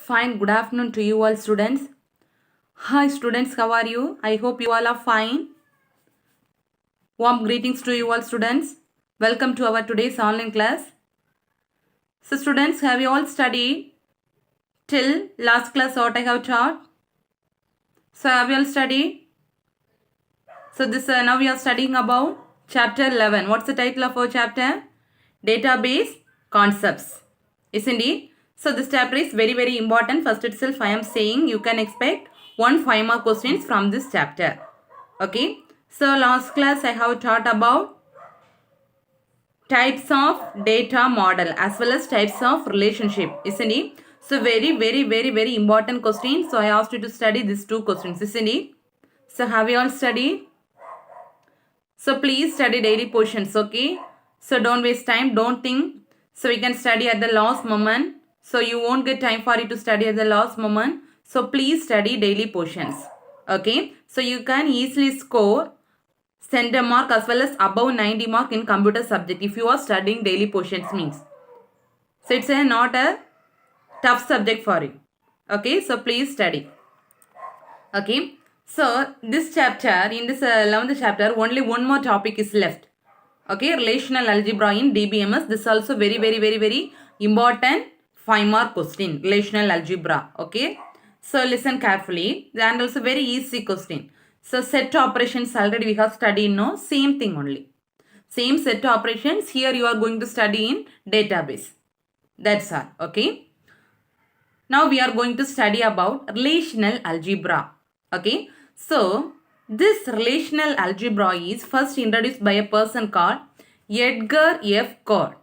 Fine, good afternoon to you all students. Hi students, how are you? I hope you all are fine. Warm greetings to you all students. Welcome to our today's online class. So students, have you all studied till last class what I have taught? So have you all studied? So this now we are studying about chapter 11. What's the title of our chapter? Database concepts. Isn't it? So this chapter is very important. First itself I am saying you can expect 5 more questions from this chapter. Okay. So last class I have taught about types of data model as well as types of relationship. Isn't it? So very important question. So I asked you to study these two questions. Isn't it? So have you all studied? So please study daily portions, okay? So don't waste time, don't think. So we can study at the last moment. So you won't get time for you to study at the last moment. So please study daily portions, okay? So you can easily score center mark as well as above 90 mark in computer subject if you are studying daily portions means. So it's not a tough subject for you, okay? So please study, okay? So this chapter, in this 11th chapter, only one more topic is left. Okay, relational algebra in DBMS. This is also very important 5 mark question. Relational algebra. Okay. So listen carefully. And also very easy question. So set operations already we have studied. No, same thing only. Same set operations. Here you are going to study in database. That's all. Okay. Now we are going to study about relational algebra. Okay. So this relational algebra is first introduced by a person called Edgar F. Codd.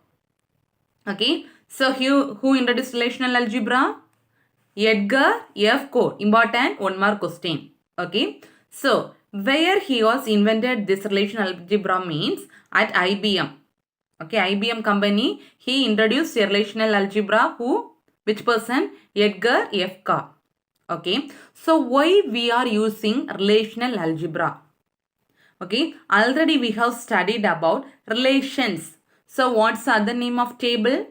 Okay. So who introduced relational algebra? Edgar F. Codd. Important 1 mark question. Okay. So where he was invented this relational algebra means at IBM. Okay, IBM company, he introduced relational algebra. Who? Which person? Edgar F. Codd. Okay, so why we are using relational algebra? Okay, already we have studied about relations. So what's the other name of table?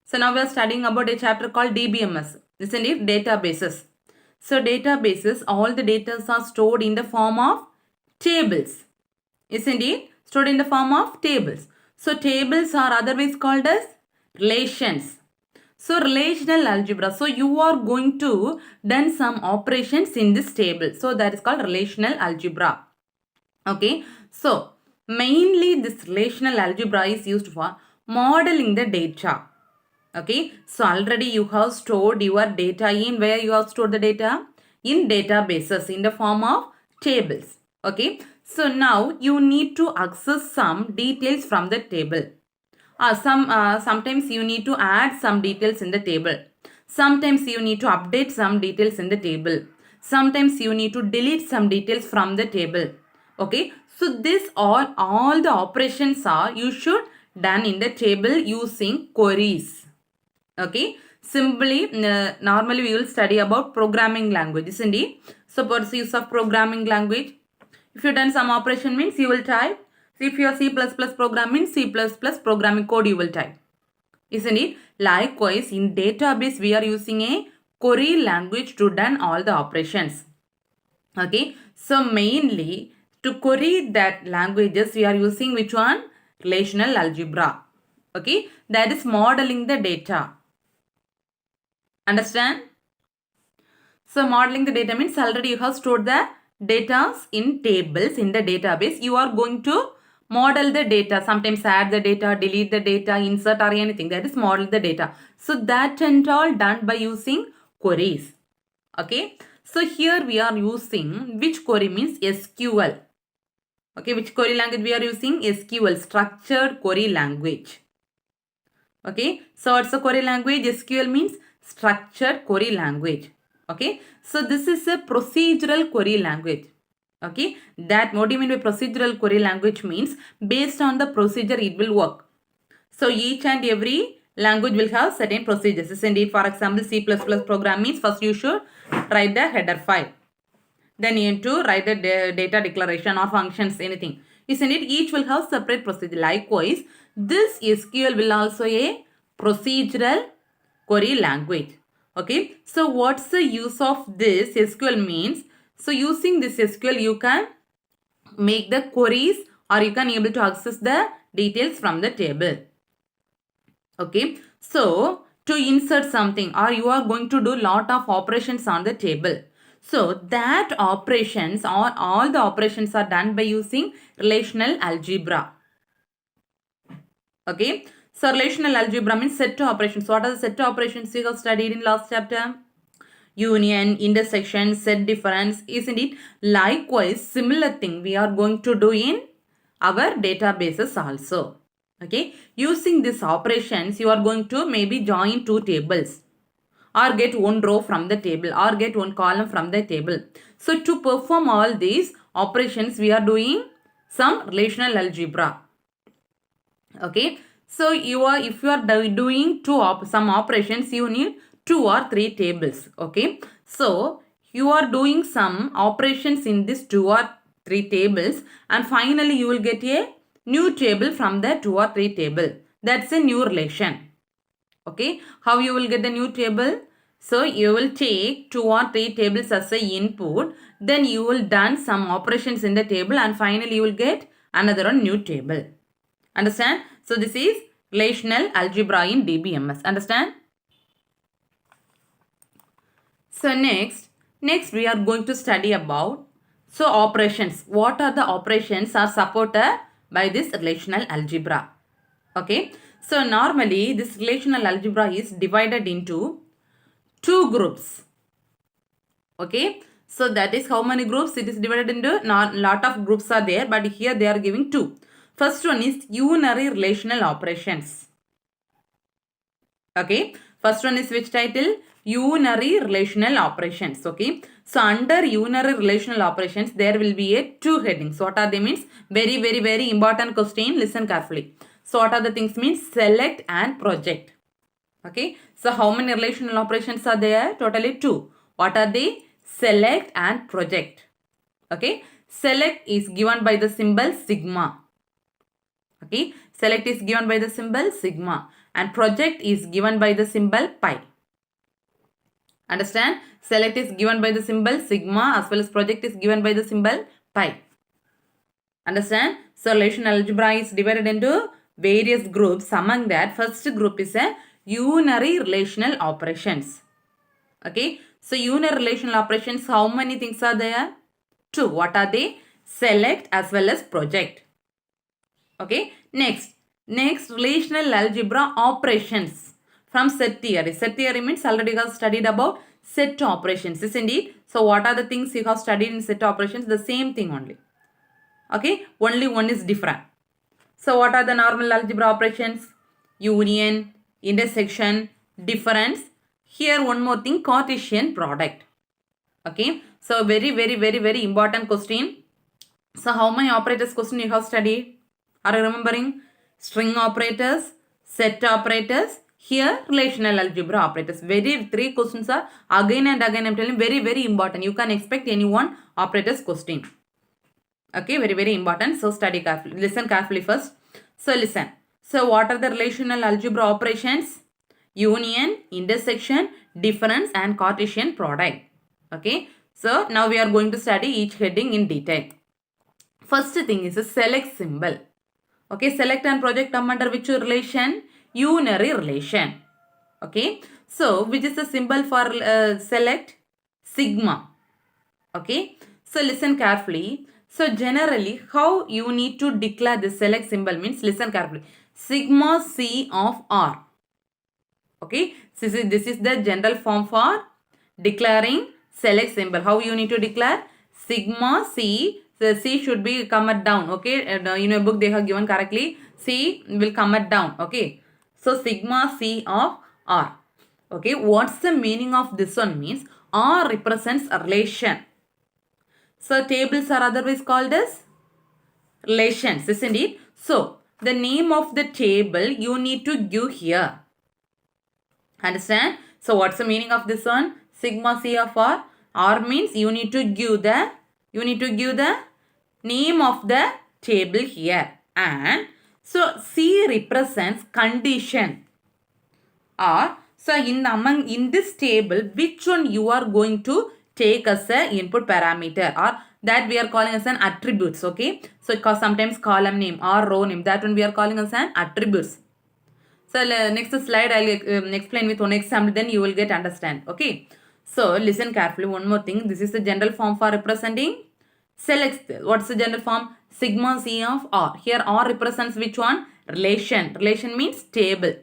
So now we are studying about a chapter called DBMS. Isn't it? Databases. So databases, all the data are stored in the form of tables. Isn't it? Stored in the form of tables. So tables are otherwise called as relations. So relational algebra. So you are going to done some operations in this table. So that is called relational algebra. Okay. So mainly this relational algebra is used for modeling the data. Okay. So already you have stored your data in where you have stored the data? In databases in the form of tables. Okay. So now you need to access some details from the table. Sometimes you need to add some details in the table. Sometimes you need to update some details in the table. Sometimes you need to delete some details from the table. Okay. So this all the operations are you should done in the table using queries. Okay. Simply, normally we will study about programming language, isn't it? So for the use of programming language, if you done some operation means you will type. So if you are C++ program means C++ programming code you will type. Isn't it? Likewise, in database we are using a query language to done all the operations. Okay. So mainly to query that languages we are using which one? Relational algebra. Okay. That is modeling the data. Understand? So modeling the data means already you have stored the data in tables in the database. You are going to model the data. Sometimes add the data, delete the data, insert or anything. That is model the data. So that and all done by using queries. Okay. So here we are using which query means SQL. Okay. Which query language we are using? SQL, structured query language. Okay. So what's the query language? SQL means structured query language. Okay. So this is a procedural query language. Okay. That what do you mean by procedural query language means based on the procedure it will work. So each and every language will have certain procedures. Isn't it? For example, C++ program means first you should write the header file. Then you need to write the data declaration or functions, anything. Isn't it? Each will have separate procedure. Likewise, this SQL will also a procedural query language. Okay, so what's the use of this SQL means? So using this SQL, you can make the queries or you can able to access the details from the table. Okay, so to insert something or you are going to do lot of operations on the table. So that operations or all the operations are done by using relational algebra. Okay, so relational algebra means set operations. What are the set operations we have studied in last chapter? Union, intersection, set difference, isn't it? Likewise, similar thing we are going to do in our databases also. Okay, using these operations, you are going to maybe join two tables or get one row from the table or get one column from the table. So to perform all these operations, we are doing some relational algebra. Okay, so if you are doing some operations, you need 2 or 3 tables. Okay, so you are doing some operations in this 2 or 3 tables and finally you will get a new table from the 2 or 3 table. That's a new relation. Okay, how you will get the new table? So you will take 2 or 3 tables as a input, then you will done some operations in the table and finally you will get another one new table. Understand? So this is relational algebra in DBMS. Understand? So next we are going to study about operations. What are the operations are supported by this relational algebra? Okay. So normally this relational algebra is divided into two groups. Okay. So that is how many groups it is divided into. Not lot of groups are there, but here they are giving two. First one is unary relational operations. Okay. First one is which title? Unary relational operations. Okay. So under unary relational operations, there will be a two headings. What are they means? Very, very, very important question. Listen carefully. So what are the things means? Select and project. Okay. So how many relational operations are there? Totally two. What are they? Select and project. Okay. Select is given by the symbol sigma. Okay, select is given by the symbol sigma and project is given by the symbol pi. Understand? Select is given by the symbol sigma as well as project is given by the symbol pi. Understand? So relational algebra is divided into various groups. Among that, first group is a unary relational operations. Okay, so unary relational operations, how many things are there? Two. What are they? Select as well as project. Okay, next relational algebra operations from set theory. Set theory means already you have studied about set operations, isn't it? So what are the things you have studied in set operations? The same thing only. Okay, only one is different. So what are the normal algebra operations? Union, intersection, difference. Here one more thing, Cartesian product. Okay, so very, very, very, very important question. So how many operators question you have studied? Are you remembering? String operators, set operators, here relational algebra operators. Very 3 questions are again and again I am telling very, very important. You can expect any one operators question. Okay, very, very important. So study carefully. Listen carefully first. So listen. So what are the relational algebra operations? Union, intersection, difference and Cartesian product. Okay. So now we are going to study each heading in detail. First thing is a select symbol. Okay, select and project come under which relation? Unary relation. Okay, so which is the symbol for select? Sigma. Okay, so listen carefully. So generally how you need to declare the select symbol means, listen carefully. Sigma C of R. Okay, this is the general form for declaring select symbol. How you need to declare? Sigma C. So C should be come at down. Okay, in a book they have given correctly. C will come at down. Okay, so sigma C of R. Okay, what's the meaning of this one means? R represents a relation. So tables are otherwise called as relations, isn't it? So the name of the table you need to give here. Understand? So what's the meaning of this one? Sigma C of R. R means you need to give the name of the table here. And so C represents condition. Or So in this table, which one you are going to take as a input parameter, or that we are calling as an attributes, okay? So sometimes column name or row name, that one we are calling as an attributes. So next slide I'll explain with one example, then you will get understand, okay? So listen carefully, one more thing. This is the general form for representing select. What's the general form? Sigma C of R. Here R represents which one? Relation. Relation means table.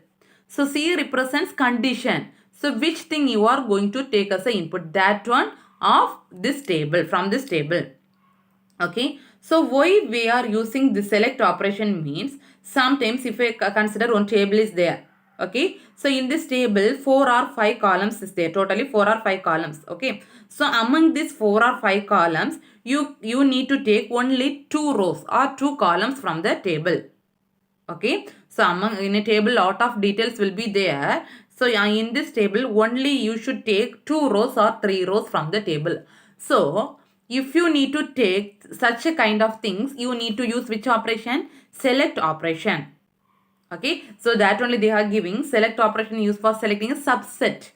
So C represents condition. So which thing you are going to take as an input? That one of this table, from this table. Okay. So why we are using the select operation means, sometimes if I consider one table is there. Okay. So in this table 4 or 5 columns is there. Totally 4 or 5 columns. Okay. So among these 4 or 5 columns, you need to take only 2 rows or 2 columns from the table. Okay. So in a table lot of details will be there. So in this table only you should take 2 rows or 3 rows from the table. So if you need to take such a kind of things, you need to use which operation? Select operation. Okay. So that only they are giving select operation used for selecting a subset.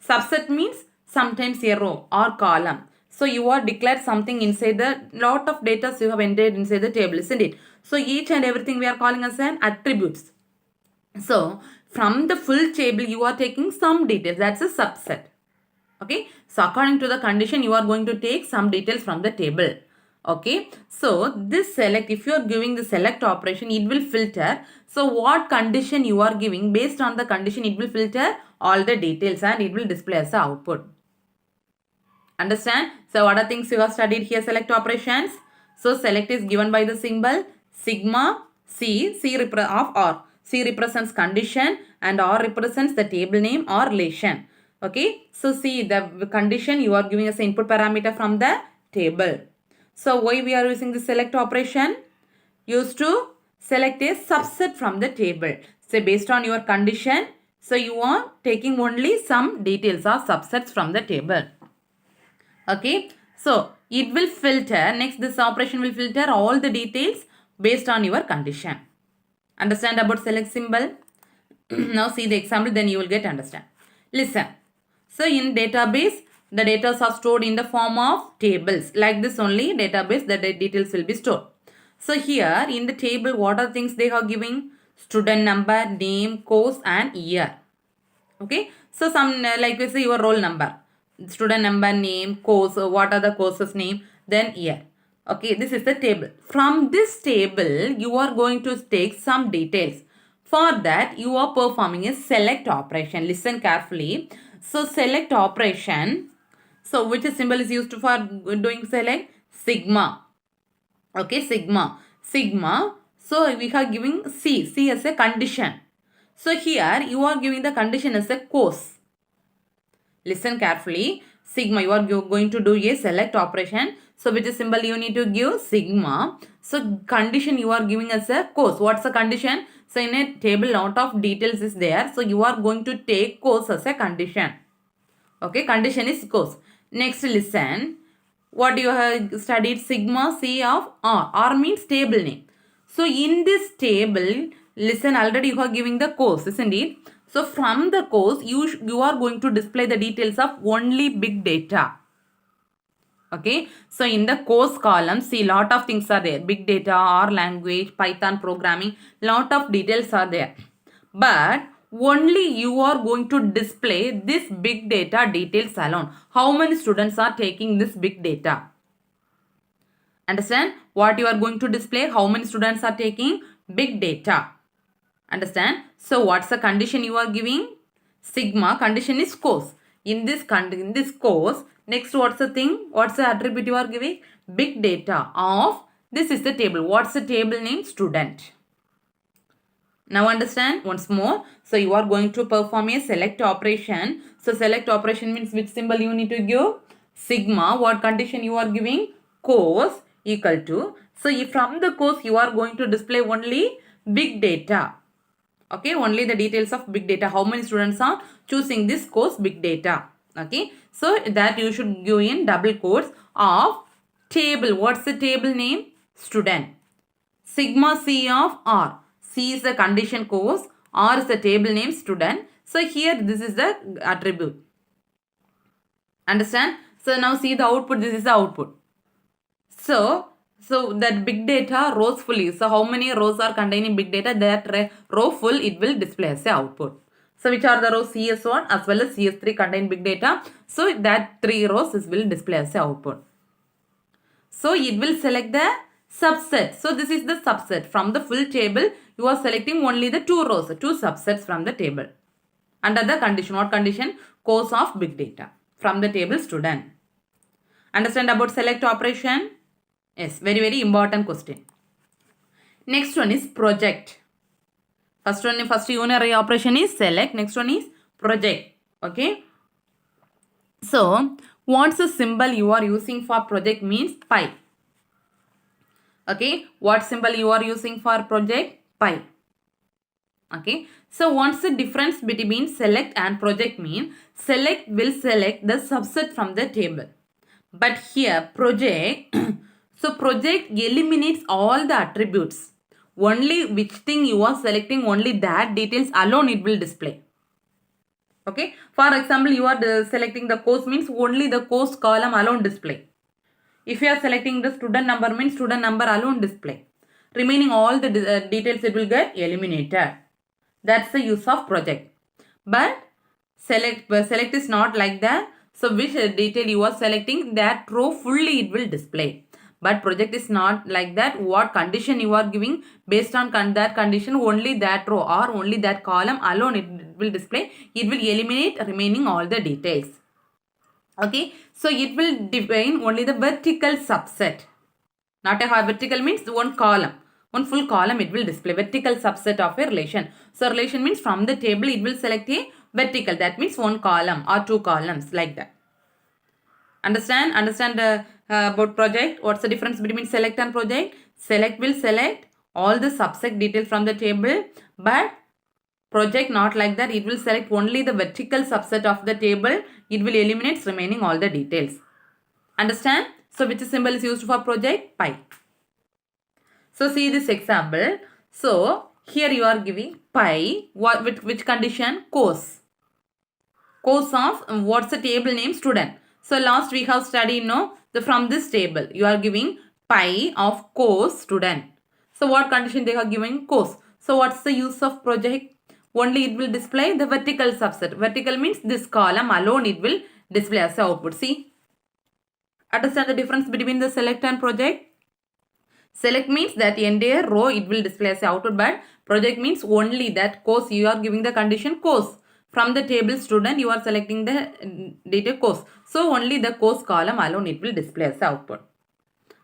Subset means sometimes a row or column. So you are declared something inside the lot of data you have entered inside the table, isn't it? So each and everything we are calling as an attributes. So from the full table you are taking some details. That's a subset. Okay. So according to the condition you are going to take some details from the table. Okay. So this select, if you are giving the select operation, it will filter. So what condition you are giving, based on the condition it will filter all the details and it will display as the output. Understand? So what are things you have studied here? Select operations. So select is given by the symbol sigma C of R. C represents condition and R represents the table name or relation. Okay. So see, the condition you are giving as an input parameter from the table. So why we are using the select operation? Used to select a subset from the table. So based on your condition, so you are taking only some details or subsets from the table. Okay. So it will filter. Next, this operation will filter all the details based on your condition. Understand about select symbol? Now see the example, then you will get understand. Listen. So in database, the data are stored in the form of tables. Like this only database, the details will be stored. So here in the table, what are things they are giving? Student number, name, course and year. Okay. So some like we say your roll number. Student number, name, course, what are the courses name, then year. Okay, this is the table. From this table, you are going to take some details. For that, you are performing a select operation. Listen carefully. So, select operation. So, which symbol is used for doing select? Sigma. Okay, sigma. Sigma. So, we are giving C as a condition. So, here you are giving the condition as a course. Listen carefully. Sigma, you are going to do a select operation. So, which symbol you need to give? Sigma. So, condition you are giving as a course. What's the condition? So, in a table, lot of details is there. So, you are going to take course as a condition. Okay, condition is course. Next, listen. What you have studied? Sigma C of R. R means table name. So, in this table, listen, already you are giving the course, isn't it? So, from the course, you are going to display the details of only big data. Okay. So, in the course column, see lot of things are there. Big data, R language, Python programming, lot of details are there. But only you are going to display this big data details alone. How many students are taking this big data? Understand what you are going to display? How many students are taking big data? Understand? So what's the condition you are giving? Sigma, condition is course. In this course, next what's the thing? What's the attribute you are giving? Big data of, this is the table. What's the table name? Student. Now understand once more. So you are going to perform a select operation. So select operation means which symbol you need to give? Sigma. What condition you are giving? Course equal to. So if from the course you are going to display only big data. Okay, only the details of big data. How many students are choosing this course big data? Okay, so that you should give in double quotes of table. What's the table name? Student. Sigma C of R. C is the condition course. R is the table name student. So here this is the attribute. Understand? So now see the output. This is the output. So that big data rows fully. So how many rows are containing big data? That row full it will display as the output. So which are the rows? CS1 as well as CS3 contain big data. So that 3 rows will display as the output. So it will select the subset. So this is the subset. From the full table, you are selecting only the 2 rows, 2 subsets from the table. Under the condition, what condition? Course of big data from the table student. Understand about select operation? Yes, very, very important question. Next one is project. First unary operation is select. Next one is project. Okay. So, what's the symbol you are using for project means pi. Okay. What symbol you are using for project? Pi. Okay. So, what's the difference between select and project mean? Select will select the subset from the table. But here project, so project eliminates all the attributes. Only which thing you are selecting, only that details alone it will display. Okay. For example, you are selecting the course means only the course column alone display. If you are selecting the student number means student number alone display. Remaining all the details it will get eliminated. That's the use of project. But select is not like that. So which detail you are selecting, that row fully it will display. But project is not like that. What condition you are giving, based on that condition only that row or only that column alone it will display. It will eliminate remaining all the details. Okay. So it will define only the vertical subset. Not a vertical means one column. One full column it will display vertical subset of a relation. So relation means from the table it will select a vertical. That means one column or 2 columns like that. Understand? Understand about project. What's the difference between select and project? Select will select all the subset details from the table. But project not like that. It will select only the vertical subset of the table. It will eliminate remaining all the details. Understand? So which symbol is used for project? Pi. So see this example. So here you are giving pi. What with which condition? Course. Course of what's the table name? Student. So last we have studied from this table you are giving pi of course student. So what condition they are giving? Course. So what's the use of project? Only it will display the vertical subset. Vertical means this column alone it will display as the output. See? Understand the difference between the select and project? Select means that entire row it will display as output, but project means only that course you are giving the condition course. From the table student you are selecting the data course. So only the course column alone it will display as output.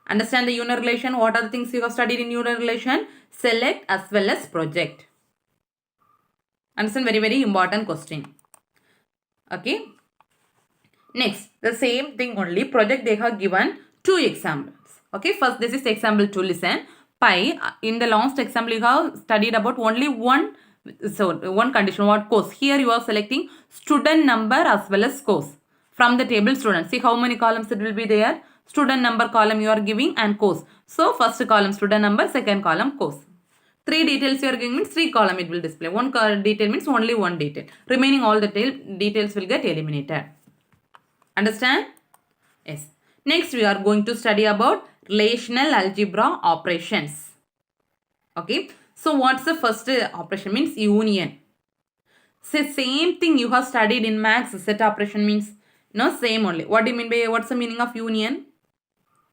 Understand the unit relation? What are the things you have studied in unit relation? Select as well as project. Understand? Very, very important question. Okay. Next, the same thing only project they have given 2 examples. Okay, first this is example 2. Listen, pi. In the last example you have studied about only one condition. What course? Here you are selecting student number as well as course from the table student. See how many columns it will be there. Student number column you are giving and course. So first column student number, second column course. 3 details you are giving means 3 column it will display. One detail means only one detail. Remaining all the details will get eliminated. Understand? Yes. Next we are going to study about relational algebra operations. Okay. So what's the first operation? Means union. So same thing you have studied in maths. Set operation means same only. What do you mean by what's the meaning of union?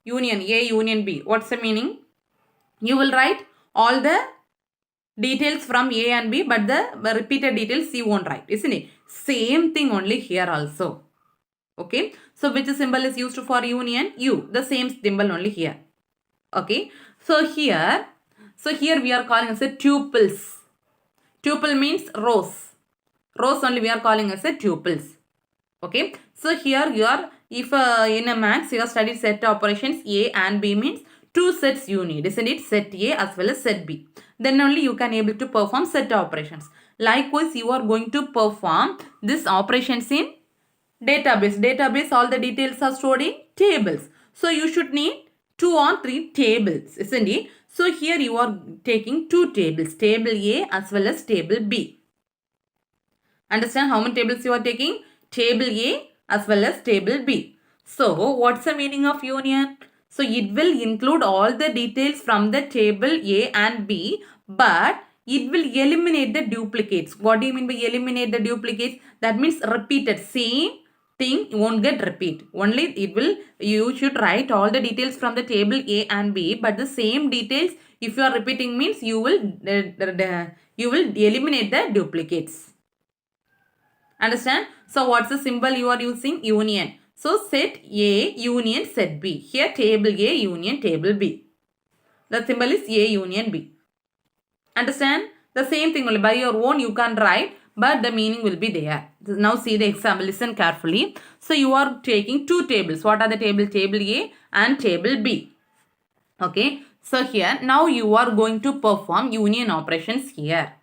Union A union B. What's the meaning? You will write all the details from A and B, but the repeated details you won't write, isn't it? Same thing only here also. Okay. So which symbol is used for union? U. The same symbol only here. Okay. So here we are calling as a tuples. Tuple means rows. Rows only we are calling as a tuples. Okay. So here you are, if in a maths you have studied set operations A and B means 2 sets you need, isn't it? Set A as well as set B. Then only you can able to perform set operations. Likewise, you are going to perform this operations in database. Database, all the details are stored in tables. So you should need 2 or 3 tables, isn't it? So here you are taking 2 tables, table A as well as table B. Understand how many tables you are taking? Table A as well as table B. So what's the meaning of union? So it will include all the details from the table A and B, but it will eliminate the duplicates. What do you mean by eliminate the duplicates? That means repeated. Same thing won't get repeat. Only it will, you should write all the details from the table A and B, but the same details if you are repeating means you will eliminate the duplicates. Understand? So what's the symbol you are using? Union. So set A union set B. Here table A union table B. The symbol is A union B. Understand? The same thing only. By your own you can write, but the meaning will be there. Now see the example. Listen carefully. So you are taking two tables. What are the tables? Table A and table B. Okay. So here now you are going to perform union operations here.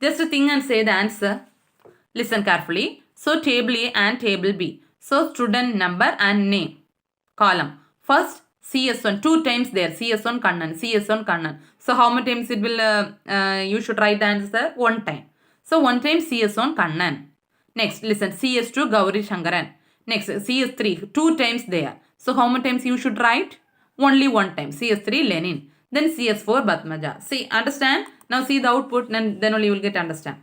Just think and say the answer. Listen carefully. So table A and table B. So student number and name. Column. First CS1 2 times there. CS1 Kannan. CS1 Kannan. So how many times it will you should write the answer? 1 time. So 1 time CS1 Kannan. Next listen CS2 Gauri Shankaran. Next CS3 2 times there. So how many times you should write? Only 1 time. CS3 Lenin. Then CS4 Batmaja. See, understand? Now see the output, then only you will get understand.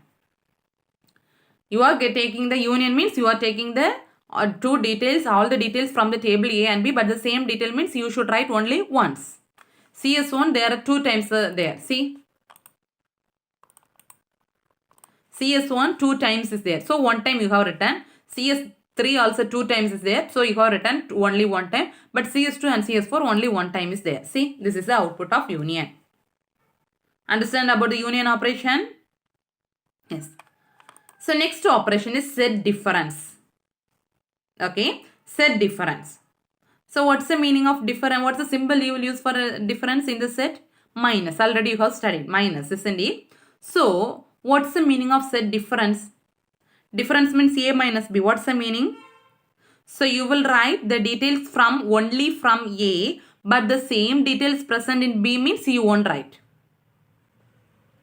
You are taking the union means you are taking the two details, all the details from the table A and B, but the same detail means you should write only once. CS1 there are 2 times there. See. CS1 2 times is there. So 1 time you have written. CS3 also 2 times is there. So you have written only 1 time. But CS2 and CS4 only 1 time is there. See, this is the output of union. Understand about the union operation? Yes. So next operation is set difference. Okay, set difference. So what's the meaning of difference? What's the symbol you will use for a difference in the set? Minus. Already you have studied. Minus, isn't it? So what's the meaning of set difference? Difference means A minus B. What's the meaning? So you will write the details from only from A, but the same details present in B means you won't write.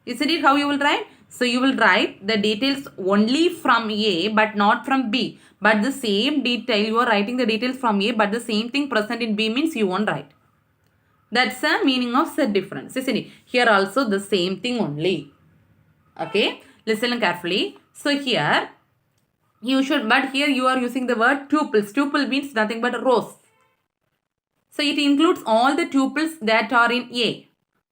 Isn't it how you will write? So you will write the details only from A but not from B. But the same detail, you are writing the details from A but the same thing present in B means you won't write. That's the meaning of set difference. Isn't it? Here also the same thing only. Okay. Listen carefully. So here you should, but here you are using the word tuples. Tuple means nothing but rows. So it includes all the tuples that are in A.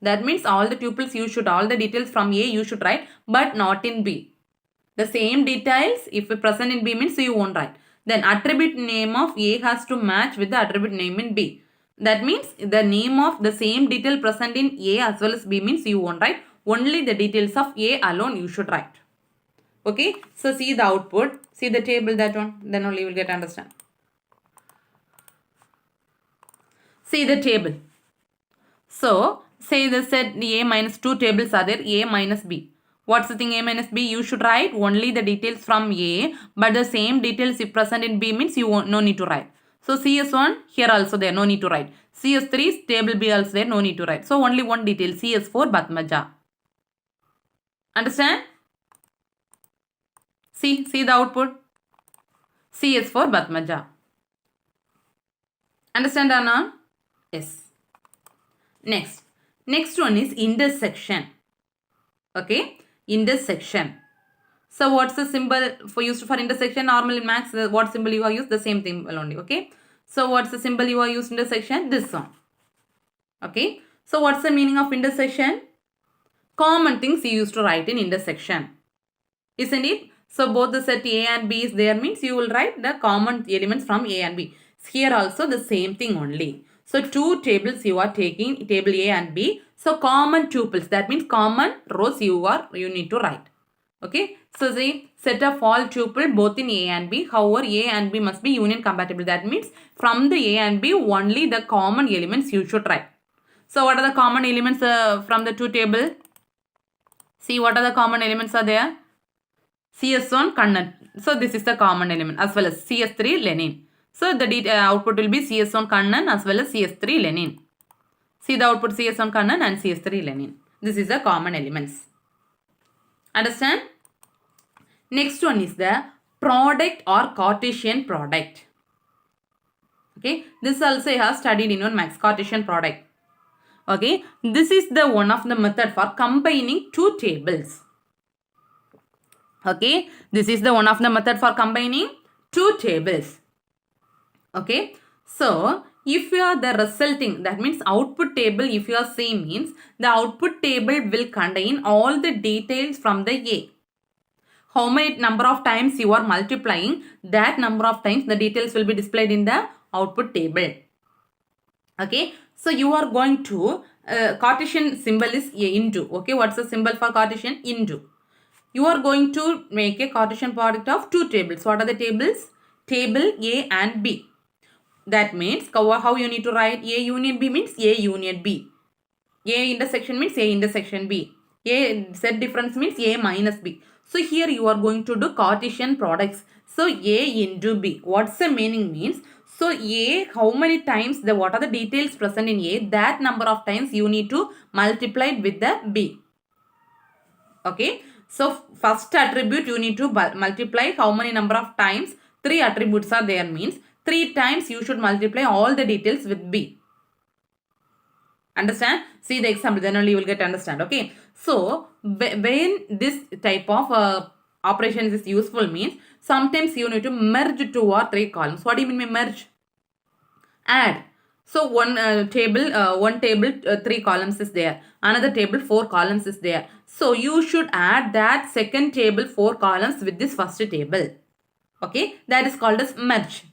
That means all the tuples you should, all the details from A you should write, but not in B. The same details if present in B means you won't write. Then attribute name of A has to match with the attribute name in B. That means the name of the same detail present in A as well as B means you won't write. Only the details of A alone you should write. Okay. So see the output. See the table, that one. Then only you will get understand. See the table. So say the set A minus 2 tables are there, A minus B. What's the thing A minus B? You should write only the details from A, but the same details if present in B means you won't, no need to write. So CS1 here also there, no need to write. CS3 table B also there, no need to write. So only one detail, CS4 Batmaja. Understand? See the output. CS4 Batmaja. Understand or not? Yes. Next one is intersection. Okay, intersection. So what's the symbol for used for intersection? Normally in maths, what symbol you have used? The same thing only. Okay. So what's the symbol you have used intersection? This one. Okay. So what's the meaning of intersection? Common things you used to write in intersection. Isn't it? So both the set A and B is there means you will write the common elements from A and B. Here also the same thing only. So two tables you are taking, table A and B. So common tuples, that means common rows you need to write. Okay. So the set of all tuple both in A and B. However, A and B must be union compatible. That means from the A and B only the common elements you should write. So what are the common elements from the two table? See what are the common elements are there? CS1 Kannan. So this is the common element as well as CS3 Lenin. So the output will be CS1 Kannan as well as CS3 Lenin. See the output CS1 Kannan and CS3 Lenin. This is the common elements. Understand? Next one is the product or Cartesian product. Okay, this also I have studied in one max, Cartesian product. Okay, this is the one of the method for combining two tables. Okay, this is the one of the method for combining two tables. Okay, so if you are the resulting, that means output table, if you are same means the output table will contain all the details from the A. How many number of times you are multiplying, that number of times the details will be displayed in the output table. Okay, so you are going to Cartesian symbol is A into. Okay, what's the symbol for Cartesian? Into. You are going to make a Cartesian product of two tables. What are the tables? Table A and B. That means how you need to write A union B means A union B. A intersection means A intersection B. A set difference means A minus B. So here you are going to do Cartesian products. So A into B. What's the meaning means? So A, how many times, what are the details present in A, that number of times you need to multiply it with the B. Okay. So first attribute you need to multiply how many number of times, 3 attributes are there means 3 times you should multiply all the details with B. Understand? See the example, then only you will get understand. Okay. So when this type of operations is useful means sometimes you need to merge 2 or 3 columns. What do you mean by merge? Add. So one table 3 columns is there. Another table 4 columns is there. So you should add that second table 4 columns with this first table. Okay. That is called as merge.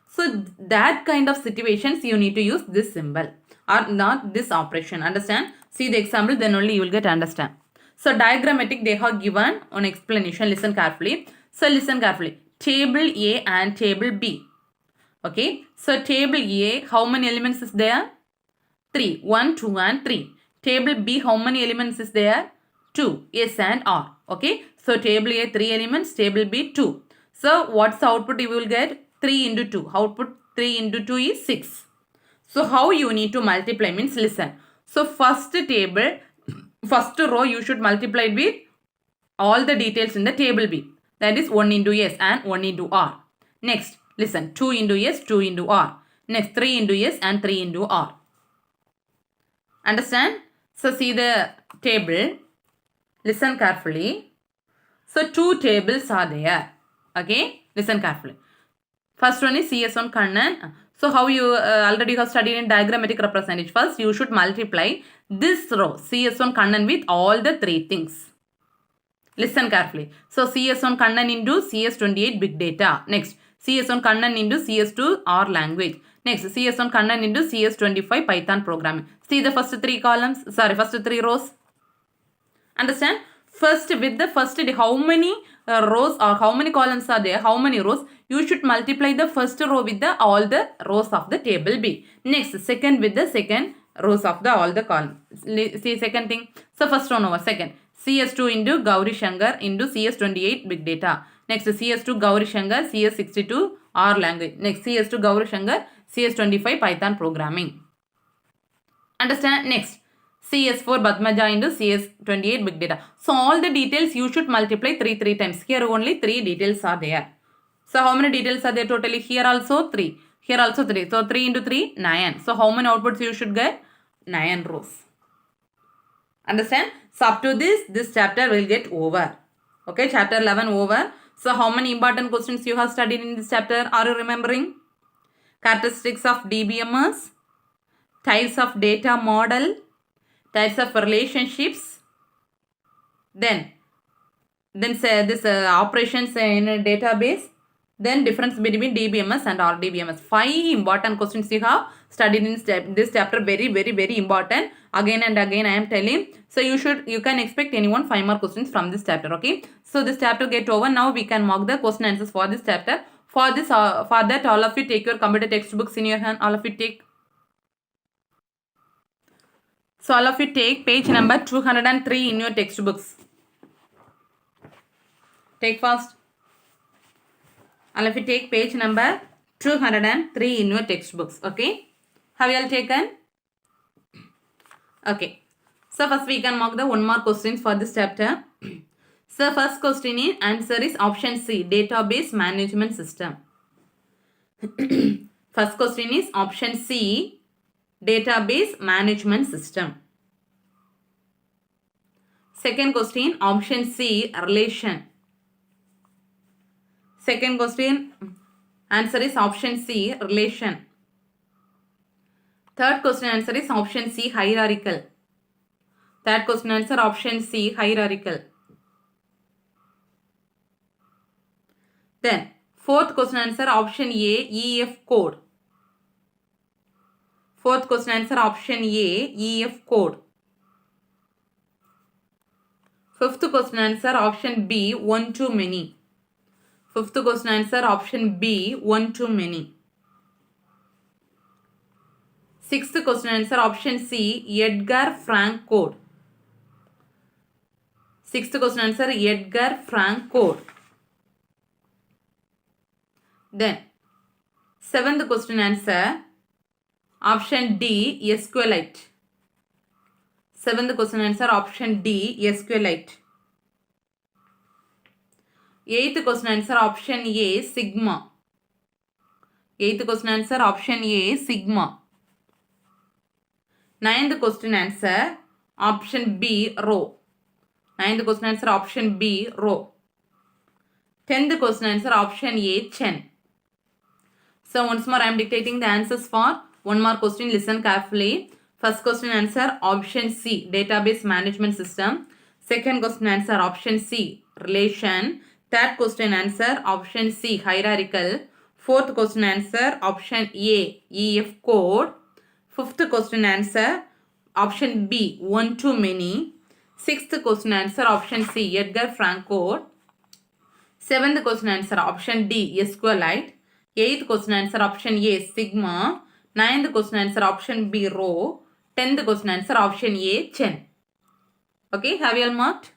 So that kind of situations you need to use this symbol or not this operation. Understand? See the example, then only you will get understand. So diagrammatic they have given an explanation. Listen carefully. So listen carefully. Table A and table B. Okay. So table A, how many elements is there? 3. 1, 2 and 3. Table B, how many elements is there? 2. S and R. Okay. So table A 3 elements, table B 2. So what's the output you will get? 3 into 2. Output 3 into 2 is 6. So how you need to multiply means listen. So first table, first row you should multiply with all the details in the table B. That is 1 into S and 1 into R. Next, listen, 2 into S, 2 into R. Next, 3 into S and 3 into R. Understand? So see the table. Listen carefully. So 2 tables are there. Okay? Listen carefully. First one is CS1 Kannan. So how you already have studied in diagrammatic representation. First you should multiply this row CS1 Kannan with all the 3 things. Listen carefully. So CS1 Kannan into CS28 big data. Next CS1 Kannan into CS2 R language. Next CS1 Kannan into CS25 Python programming. See the first 3 columns. Sorry, first 3 rows. Understand? First with the first how many rows or how many columns are there, how many rows, you should multiply the first row with the all the rows of the table B. Next second with the second rows of the all the columns. See second thing. So first one over second. CS2 into Gauri Shankar into CS28 big data. Next CS2 Gauri Shankar CS62 R language. Next CS2 Gauri Shankar CS25 Python programming. Understand? Next CS4 Badmaja into CS28 big data. So all the details you should multiply 3 times. Here only 3 details are there. So how many details are there totally? Here also 3. Here also 3. So 3 into 3, 9. So how many outputs you should get? 9 rows. Understand? So up to this chapter will get over. Okay, chapter 11 over. So how many important questions you have studied in this chapter? Are you remembering? Characteristics of DBMS. Types of data model. Types of relationships, then say this operations in a database, then difference between DBMS and RDBMS. 5 important questions you have studied in this chapter. Very important. Again and again I am telling. So you can expect anyone 5 more questions from this chapter. Okay. So this chapter get over. Now we can mark the question answers for this chapter. For that all of you take your computer textbooks in your hand. All of you take. So all of you take page number 203 in your textbooks. Take fast. All of you take page number 203 in your textbooks. Okay. Have you all taken? Okay. So first we can mark the 1 more questions for this chapter. So first question in answer is option C, database management system. First question is option C, database management system. Second question, option C, relation. Second question, answer is option C, relation. Third question answer is option C, hierarchical. Third question answer option C, hierarchical. Then fourth question answer option A, EF code. Fourth question answer option A, EF code. Fifth question answer option B, one to many. Fifth question answer option B, one to many. Sixth question answer option C, Edgar Frank code. Sixth question answer Edgar Frank code. Then seventh question answer option D, SQLite. Seventh question answer option D, SQLite. Eighth question answer option A, sigma. Eighth question answer option A, sigma. Ninth question answer option B, row. Ninth question answer option B, row. 10th question answer option A, chen. So once more I am dictating the answers for one more question. Listen carefully. First question answer option C, database management system. Second question answer option C, relation. Third question answer option C, hierarchical. Fourth question answer option A, EF code. Fifth question answer option B, one to many. Sixth question answer option C, Edgar Frank code. Seventh question answer option D, SQLite. Eighth question answer option A, sigma. Ninth question answer option B, row. 10th question answer option A, chen. Okay, have you all marked?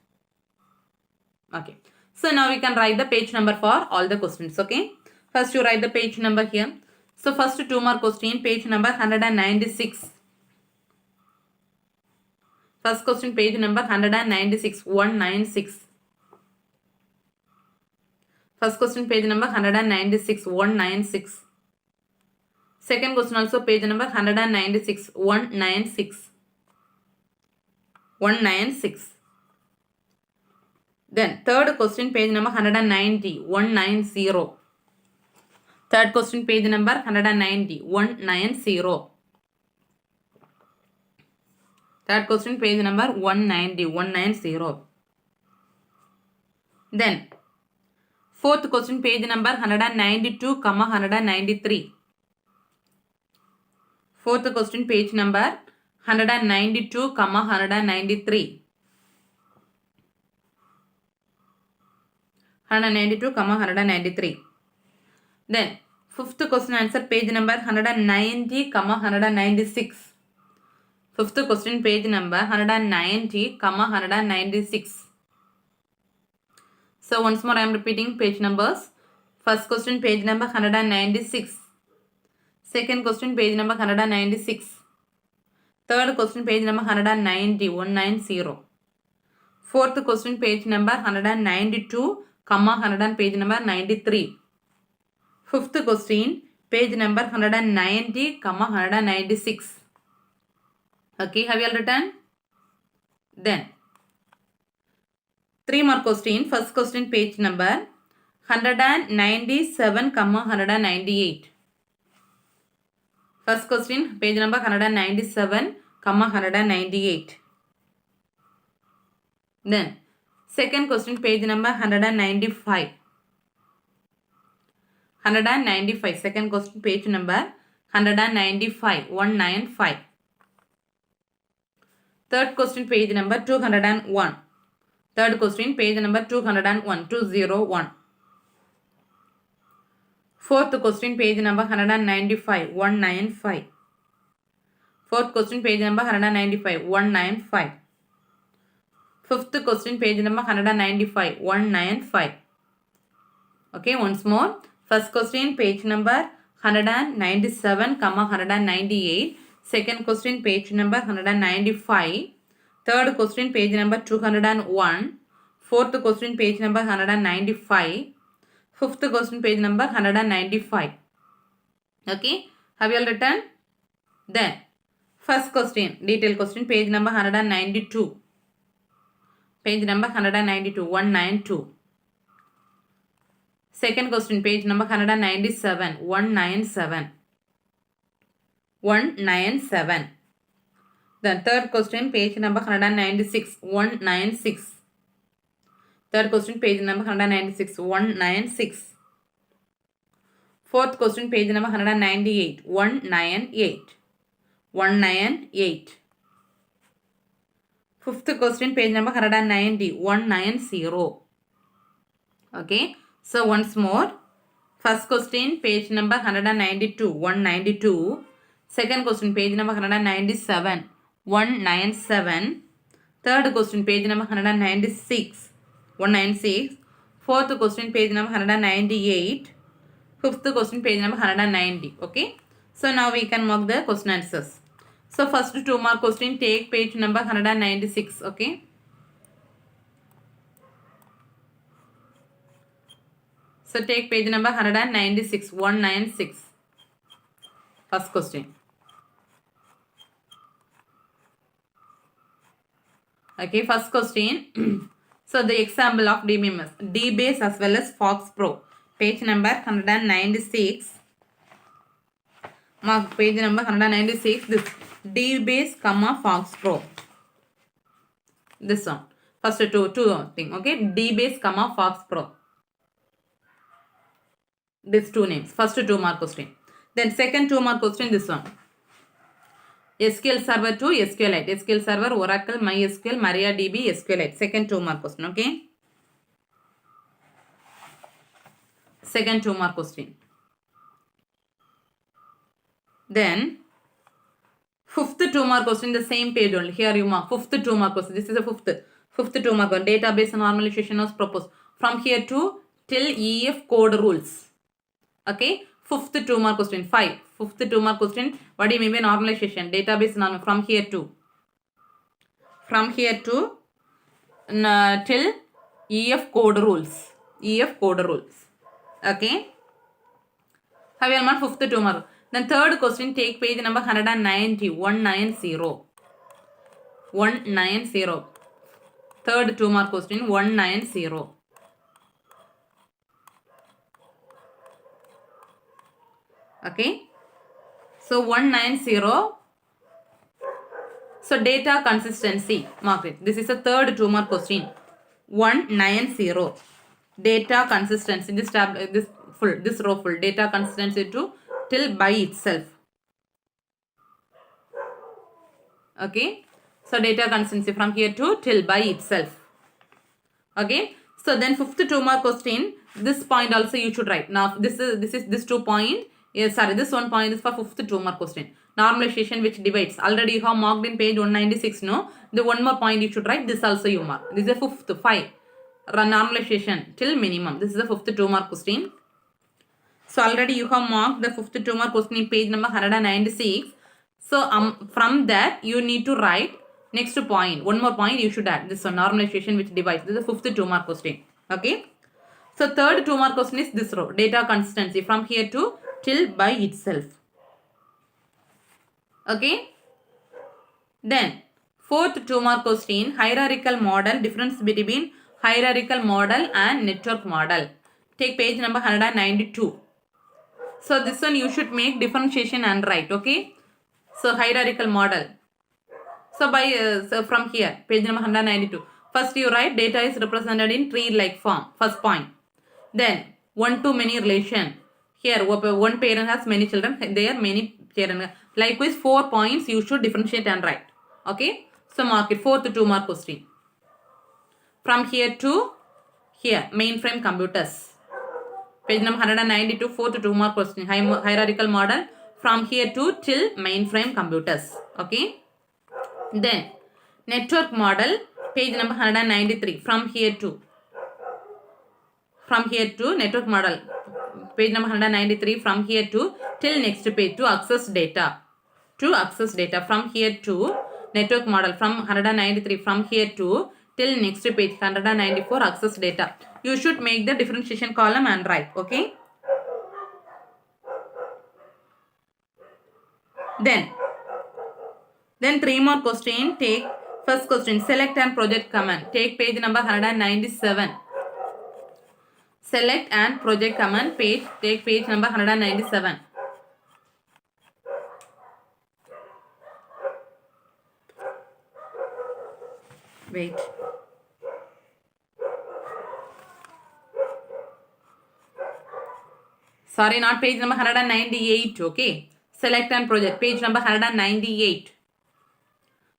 Okay. So now we can write the page number for all the questions. Okay. First you write the page number here. So first two more question, page number 196. First question, page number 196, 196. First question, page number 196, 196. Second question also page number 196, 196. 196. Then third question, page number 190, 190. Third question, page number 190, 190. Third question, page number 190, 190. Then fourth question, page number 192, 193. Fourth question, page number 192, 193. 192, 193. Then fifth question answer page number 190, 196. Fifth question page number 190, 196. So once more I am repeating page numbers. First question page number 196. Second question page number 196. Third question page number 190, 190. Fourth question page number 192, 100 page number 93. Fifth question page number 190, 196. Okay, have you all written? Then three more question. First question page number 197, 198. First question page number 197, 198. Then second question page number 195. 195. Second question page number 195, 195. Third question page number 201. Third question page number 201, 201. Fourth question page number 195, 195. Fourth question page number 195, 195. Fifth question page number 195, 195. Okay, once more. First question page number 197, 198. Second question page number 195. Third question page number 201. Fourth question, page number 195. Fifth question, page number 195. Okay, have you all written? Then, first question, detail question, page number 192. Page number 192, 192. Second question, page number 197, 197. 197. Then third question, page number 196, 196. Third question, page number 196, 196. Fourth question, page number 198, 198. 198. Fifth question, page number 190, 190. Okay, so once more. First question, page number 192, 192. Second question, page number 197, 197. Third question, page number 196, 196. Fourth question, page number 198. Fifth question, page number 190. Okay, so now we can mark the question answers. So first 2 mark question, take page number 196. Okay, so take page number 196, 196. First question. Okay, first question. So the example of D-base as well as Fox Pro. Page number 196. Mark page number 196. This D-base, Fox Pro. This one. First two thing. Okay, D-base, Fox Pro. These two names. First 2 mark question. Then second 2 mark question, this one. SQL Server 2, SQLite. SQL Server, Oracle, MySQL, MariaDB, SQLite. Second 2 mark question. Okay. Second 2 mark question. Then fifth 2 mark question, the same page only. Here you mark. Fifth 2 mark question. This is the fifth 2 mark question. Database normalization was proposed. From here to till EF code rules. Okay. Fifth 2 mark question. 5. Fifth 2 mark question. What do you mean by normalization? Database normal. From here to till EF code rules. EF code rules. Okay. Have you marked fifth 2 mark? Then third question, take page number 190. 190. 190. Third 2 mark question, 190. Okay. So 190. So data consistency. Mark it. This is a third 2 mark question. 190. Data consistency. This tab, this row full. Data consistency to till by itself. Okay. So data consistency from here to till by itself. Okay. So then fifth 2 mark question. This point also you should write. Now this 2 point. Yes, sorry, this 1 point is for fifth 2 mark question. Normalization which divides. Already you have marked in page 196. No, the one more point you should write. This also you mark. This is a fifth 5. Normalization till minimum. This is the fifth 2 mark question. So already you have marked the fifth 2 mark question in page number 196. So from that you need to write next point. One more point you should add. This one, normalization which divides. This is the fifth 2 mark question. Okay. So third 2 mark question is this row. Data consistency from here to till by itself. Okay. Then fourth 2 mark question, hierarchical model, difference between hierarchical model and network model. Take page number 192. So this one you should make differentiation and write. Okay. So hierarchical model. So so from here, page number 192. First you write data is represented in tree-like form. First point. Then one-to-many relation. Here one parent has many children. There are many children. Likewise 4 points you should differentiate and write. Okay. So mark it. Fourth 2 mark question. From here to here, mainframe computers. Page number 192, fourth 2 mark question. Hierarchical model from here to till mainframe computers. Okay. Then network model, page number 193. From here to network model, page number 193. From here to till next page to access data. From here to network model from 193. From here to till next page 194 access data. You should make the differentiation column and write. Okay. Then 3 more question. Take first question. Select and project command. Take page number 197. Select and project command. Take page number 197. Wait. Sorry, not page number 198. Okay. Select and project. Page number 198.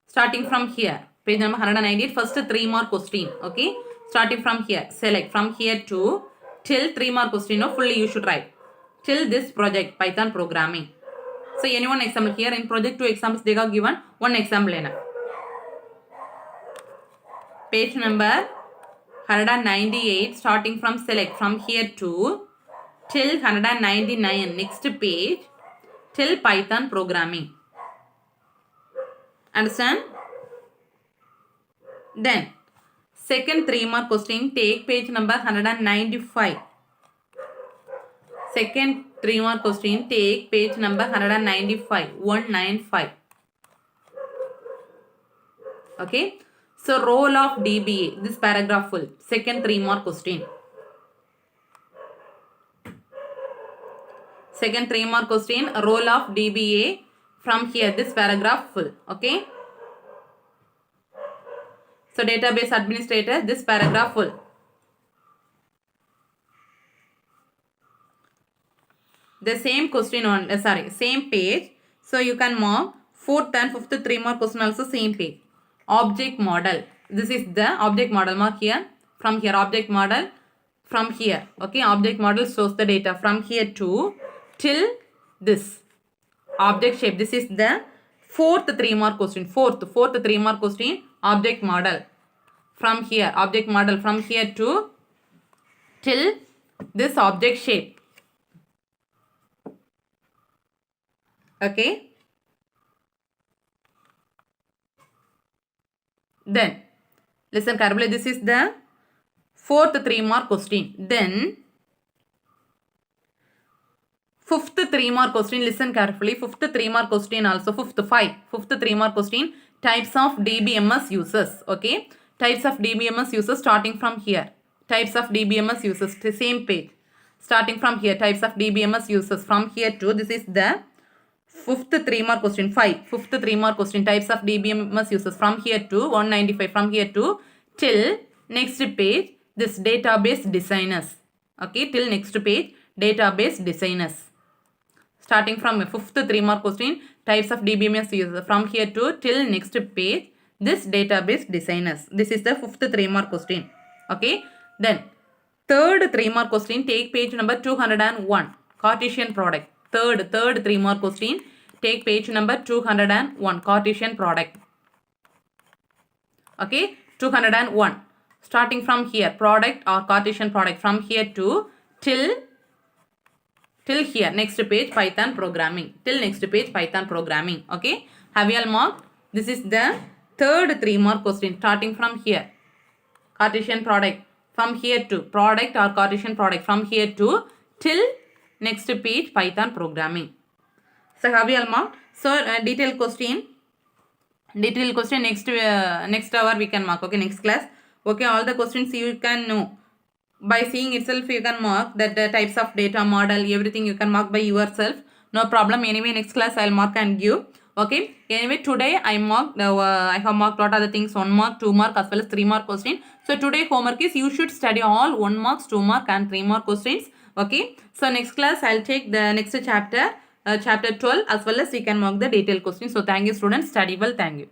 Starting from here. Page number 198. First 3 more question. Okay. Starting from here. Select from here to till 3 more question. No, fully you should write. Till this project. Python programming. So any one example here. In project 2 examples they got given. One example enough. Page number 198. Starting from select from here to till 199. Next page. Till Python programming. Understand? Then second 3 more question. Take page number 195. Second 3 more question. Take page number 195. 195. Okay. So role of DBA. This paragraph full. Second 3 more question. Second 3 more question. Role of DBA. From here, this paragraph full. Okay. So database administrator, this paragraph full. The same question on, same page. So you can mark 4th and 5th 3 more question also same page. Object model. This is the object model. Mark here. From here, object model. From here. Okay. Object model shows the data from here to till this. Object shape. This is the 4th 3 more question. Fourth 3 more question. Object model. From here. Object model from here to till this object shape. Okay. Then listen carefully. This is the 4th 3 more question. Then 5th 3 more question. Listen carefully. 5th 3 more question also. 5th 3 more question. Types of DBMS users. Okay. Types of DBMS users starting from here. Types of DBMS users. The same page. Starting from here. Types of DBMS users. From here to this is the 5th 3 more question. 5th 3 more question. Types of DBMS users. From here to 195. From here to till next page. This database designers. Okay. Till next page. Database designers. Starting from 5th 3 more question. Types of DBMS users. From here to till next page. This database designers. This is the 5th 3 more question. Okay. Then 3rd 3 more question. Take page number 201. Cartesian product. Third 3 more question. Take page number 201. Cartesian product. Okay. 201. Starting from here. Product or Cartesian product. From here to till here. Next page Python programming. Till next page Python programming. Okay. Have you all marked? This is the 3rd 3 more question. Starting from here. Cartesian product. From here to product or Cartesian product. From here to till next page Python programming. So have you all marked? So detailed question next hour we can mark. Okay. Next class. Okay. All the questions you can know. By seeing itself you can mark that the types of data model, everything you can mark by yourself. No problem. Anyway, next class I will mark and give. Okay. Anyway, today I have marked what are the things 1 mark, 2 mark as well as 3 mark question. So today homework is you should study all 1 marks, 2 mark and 3 mark questions. Okay. So next class I will take the next chapter, chapter 12 as well as you can mark the detailed questions. So thank you students. Study well. Thank you.